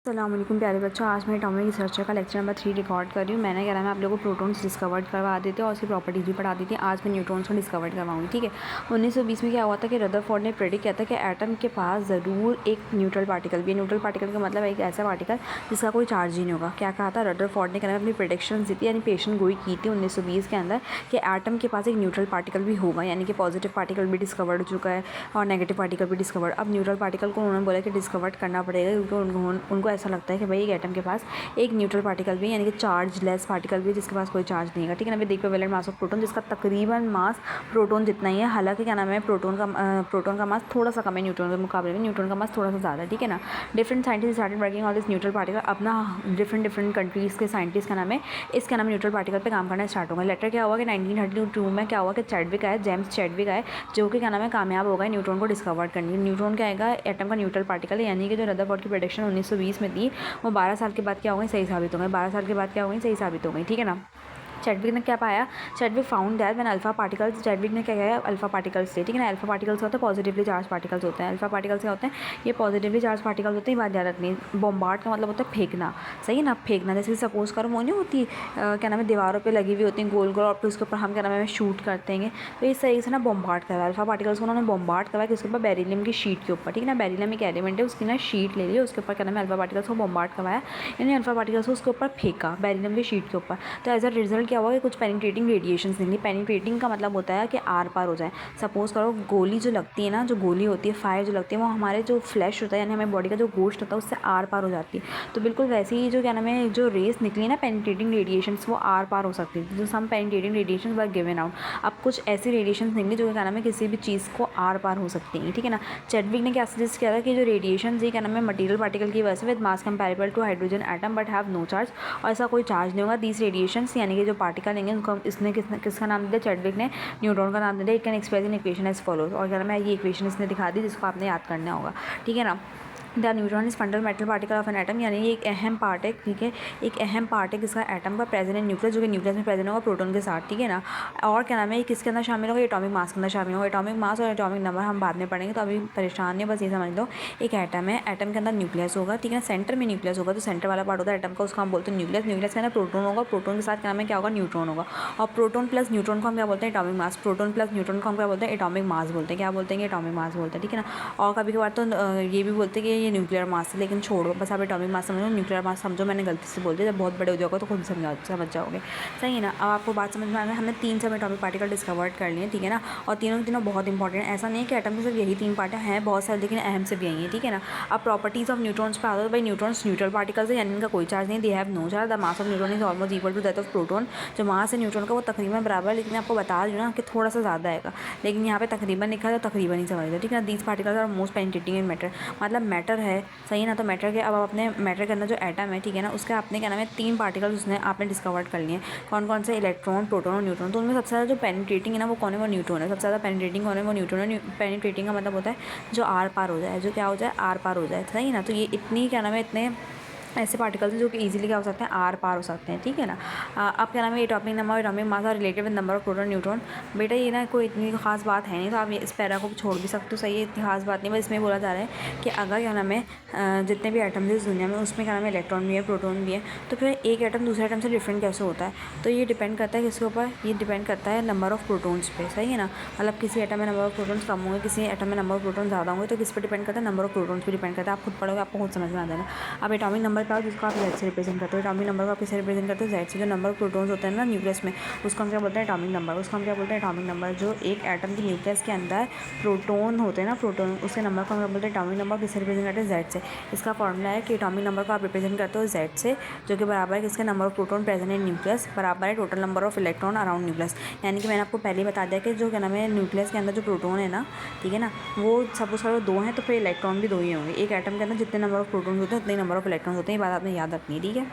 अस्सलाम वालेकुम प्यारे बच्चों, आज मैं एटॉमिक रिसर्चर का लेक्चर नंबर 3 रिकॉर्ड कर रही हूँ। मैंने कह रहा है मैं आप लोगों को प्रोटॉन्स डिस्कवर करवा देते और उसकी प्रॉपर्टीज़ भी पढ़ा दी थी। आज मैं न्यूट्रॉन्स को डिस्कवर करवाऊंगी, ठीक है। 1920 में क्या हुआ था कि रदरफोर्ड ने प्रेडिक्ट किया था कि एटम के पास ज़रूर एक न्यूट्रल पार्टिकल भी है। न्यूट्रल पार्टिकल का मतलब एक ऐसा पार्टिकल जिसका कोई चार्ज ही नहीं होगा। क्या कहा था रदरफोर्ड ने? अपनी प्रेडिक्शन दी थी, यानी पेशन गोई की थी 1920 के अंदर कि एटम के पास एक न्यूट्रल पार्टिकल भी होगा, यानी कि पॉजिटिव पार्टिकल भी डिस्कवर्ड हो चुका है और नेगेटिव पार्टिकल भी डिस्कवर्ड। अब न्यूट्रल पार्टिकल को उन्होंने बोला कि डिस्कवर्ड करना पड़ेगा, क्योंकि उनको ऐसा लगता है कि भाई एटम के पास एक न्यूट्रल पार्टिकल भी, यानी कि चार्ज लेस पार्टिकल भी, जिसके पास कोई चार्ज नहीं है, ठीक है ना। देखो वैलेंट मास ऑफ प्रोटॉन, जिसका तकरीबन मास प्रोटॉन जितना ही है। हालांकि क्या नाम है, प्रोटॉन का मास थोड़ा सा कम है न्यूट्रॉन के मुकाबले में, न्यूट्रॉन का मास थोड़ा सा ज़्यादा है, ठीक है ना। Different scientist started working on this neutral particle. अपना डिफरेंट कंट्रीज़ के साइंटिस्ट का नाम है, इसका नाम न्यूट्रल पार्टिकल पे काम करना स्टार्ट होगा। लेटर क्या हुआ कि 1932 में क्या हुआ कि चैडविक आया, जेम्स चैडविक आए, जो कि क्या नाम है कामयाब हो गए न्यूट्रॉन को डिस्कवर करने। न्यूट्रॉन क्या आएगा, एटम का न्यूट्रल पार्टिकल है, यानी कि जो रदरफोर्ड की प्रेडिक्शन 1920 में थी वो 12 साल के बाद क्या हो गई, सही साबित हो गई। 12 साल के बाद क्या हो गई, सही साबित हो गई, ठीक है ना। चैडविक ने क्या पाया, Chadwick found that when alpha particles, Chadwick ने क्या किया, अल्फा पार्टिकल्स थे, ठीक है ना। अल्फा पार्टिकल्स होते हैं पॉजिटिवली चार्ज पार्टिकल्स होते हैं। अल्फा पार्टिकल्स क्या होते हैं, ये पॉजिटिवली चार्ज पार्टिकल्स होते हैं। बात याद रखनी है। बॉम्बार्ड का मतलब होता है फेंकना, सही है ना, फेंकना। जैसे सपोज करो वो नहीं होती क्या नाम है, दीवारों पर लगी हुई होती हैं गोल गोल, और फिर उसके ऊपर हम क्या नाम है शूट करते हैं, तो इस तरीके से ना बॉम्बार्ड करवाया अल्फा पार्टिकल्स को। उन्होंने बॉम्बार्ड करवाया किसके ऊपर, बेरिलियम की शीट के ऊपर, ठीक है ना। बेरिलियम एक एलिमेंट है, उसकी ना शीट ले ली, उसके ऊपर क्या नाम है अल्फा पार्टिकल्स को बॉम्बार्ड करवाया, यानी अल्फा पार्टिकल्स को उसके ऊपर फेंका बेरिलियम की शीट के ऊपर। तो एज अ रिजल्ट क्या हुआ कि कुछ पेनिट्रेटिंग रेडिएशंस निकली। पेनिट्रेटिंग का मतलब होता है कि आर पार हो जाए। सपोज करो गोली जो लगती है ना, जो गोली होती है, फायर जो लगती है, वो हमारे जो फ्लैश होता है, यानी हमारे बॉडी का जो गोश्त होता है, उससे आर पार हो जाती है। तो बिल्कुल वैसे ही जो क्या नाम है जो रेस निकली है ना पेनिट्रेटिंग रेडिएशंस, वो आर पार हो सकती है। जो some penetrating radiation were given out. अब कुछ ऐसी रेडिएशन निकली जो क्या नाम है किसी भी चीज़ को आर पार हो सकती है, ठीक है ना। चैडविक ने क्या सजेस्ट किया था कि जो रेडिएशन ये क्या नाम है मटीरियल पार्टिकल की वजह से with mass comparable to hydrogen atom but have no charge, और ऐसा कोई चार्ज नहीं होगा। दीज रेडिएशंस यानी कि जो पार्टिकल होंगे उनको इसने किसका नाम दिया, चैडविक ने न्यूट्रॉन का नाम दिया। It can express in equation as follows, और क्या नाम है ये इक्वेशन इसने दिखा दी जिसको आपने याद करना होगा, ठीक है ना। The neutron is fundamental particle of an atom, यानी ये एक अहम पार्ट है, ठीक है, एक अहम पार्ट है किसका, एटम का, प्रेजेंट इन न्यूक्लियस, जो कि न्यूक्लियस में प्रेजेंट होगा प्रोटॉन के साथ, ठीक है ना। और क्या नाम है ये किसके अंदर शामिल होगा, एटॉमिक मास के अंदर शामिल होगा। एटॉमिक मास और एटॉमिक नंबर हम बाद में पढ़ेंगे, तो अभी परेशान नहीं, बस ये समझ लो एक एटम है, एटम के अंदर न्यूक्लियस होगा, ठीक है, सेंटर में न्यूक्लियस होगा, तो सेंटर वाला पार्ट होता है एटम का, उसको हम बोलते हैं न्यूक्लियस। न्यूक्लियस के अंदर प्रोटॉन होगा, प्रोटॉन के साथ क्या नाम है क्या होगा, न्यूट्रॉन होगा, और प्रोटॉन प्लस न्यूट्रॉन को हम क्या बोलते हैं, atomic mass. Proton plus neutron को हम क्या बोलते हैं, एटॉमिक मास बोलते हैं। क्या बोलते हैं, एटॉमिक मास बोलते हैं, ठीक है ना। और कभी कभार तो ये भी बोलते हैं कि ये न्यूक्लियर मास है, लेकिन छोड़ो, बस आप एटॉमिक मास समझो, न्यूक्लियर मास समझो। मैंने गलती से बोल दिया, जब बहुत बड़े हो जाओगे तो खुद समझ जाओगे, सही है ना। अब आपको बात समझ में आ गई, हमने 3 सब एटॉमिक पार्टिकल डिस्कवर कर लिए, ठीक है ना। और तीनों के तीनों बहुत इंपॉर्टेंट है। ऐसा नहीं है कि एटम के सिर्फ यही 3 पार्ट हैं बहुत सारे, लेकिन अहम से भी यही है, ठीक है ना। अब प्रॉपर्टीज ऑफ न्यूट्रॉन्स पे आता है, भाई न्यूट्रॉन्स न्यूट्रल पार्टिकल्स है, यानी इनका कोई चार्ज नहीं, they have no charge. The mass of neutron is almost equal to that of proton. जो मास है न्यूट्रॉन का वो तकरीबन बराबर है, लेकिन आपको बता दूँ ना कि थोड़ा सा ज़्यादा आएगा, लेकिन यहाँ पे तकरीबन लिखा है तो तकरीबन ही समझ लो, ठीक है ना। These particles are most penetrating in matter, मतलब मैटर है, सही है ना। तो मैटर के अब अपने मैटर के अंदर जो एटम है, ठीक है ना, उसके आपने क्या नाम है 3 पार्टिकल्स उसने आपने डिस्कवर कर लिए। कौन कौन से, इलेक्ट्रॉन, प्रोटॉन और न्यूट्रॉन। तो उनमें सबसे ज़्यादा जो पेनिट्रेटिंग है ना वो कौन है, वो न्यूट्रॉन है। सबसे ज़्यादा पेनिट्रेटिंग कौन है, वो न्यूट्रॉन है। पेनिट्रेटिंग का मतलब होता है जो आर पार हो जाए, जो क्या हो जाए, आर पार हो जाए, सही है ना। तो ये इतनी क्या नाम है इतने ऐसे पार्टिकल्स हैं जो कि इजीली क्या हो सकते हैं, आर पार हो सकते हैं, ठीक है ना। अब क्या नाम है एटॉमिक नंबर, एटॉमिक मास और related with number of proton neutron. बेटा ये ना कोई इतनी खास बात है नहीं, तो आप इस पैरा को छोड़ भी सकते हो, सही है, इतनी खास बात नहीं। बस इसमें बोला जा रहा है कि अगर क्या नाम है जितने भी एटम्स इस दुनिया में, उसमें क्या नाम है इलेक्ट्रॉन भी है, प्रोटॉन भी है, तो फिर एक एटम दूसरे एटम से डिफरेंट कैसे होता है। तो ये डिपेंड करता है किसके ऊपर, ये डिपेंड करता है नंबर ऑफ प्रोटॉन्स पे, सही है ना। मतलब किसी एटम में नंबर ऑफ प्रोटॉन्स कम होंगे, किसी एटम में नंबर ऑफ प्रोटॉन ज़्यादा होंगे, तो किस पर डिपेंड करता है, नंबर ऑफ प्रोटॉन्स पे डिपेंड करता है। आप खुद पढ़ोगे आपको खुद समझ में आ जाएगा। अब एटॉमिक नंबर का जिसको आप Z से रिप्रेजेंट करते हो, एटॉमिक नंबर को आप किससे रिप्रेजेंट करते हो, Z से। जो नंबर ऑफ प्रोटॉन्स होते हैं ना न्यूक्लियस में, उसको हम क्या बोलते हैं, एटॉमिक नंबर। उसको हम क्या बोलते हैं, एटॉमिक नंबर। जो एक एटम के न्यूक्लियस के अंदर प्रोटॉन होते हैं ना, प्रोटॉन, उसके नंबर को हम क्या बोलते हैं, एटॉमिक नंबर। किससे रिप्रेजेंट करते हैं, Z से। इसका फॉर्मूला है कि एटॉमिक नंबर को आप रिप्रेजेंट करते हो Z से, जो कि बराबर है किसके, number of proton present in nucleus बराबर है total number of electron around nucleus. यानी कि मैंने आपको पहले ही बता दिया कि जो क्या नाम है न्यूक्लियस के अंदर जो प्रोटॉन है ना, ठीक है ना, वो सपोज करो 2 हैं, तो फिर इलेक्ट्रॉन भी 2 ही होंगे। एक एटम के अंदर जितने नंबर ऑफ प्रोटॉन होते हैं उतने नंबर ऑफ इलेक्ट्रॉन होते हैं, ये बात आपने याद रखनी है, ठीक है।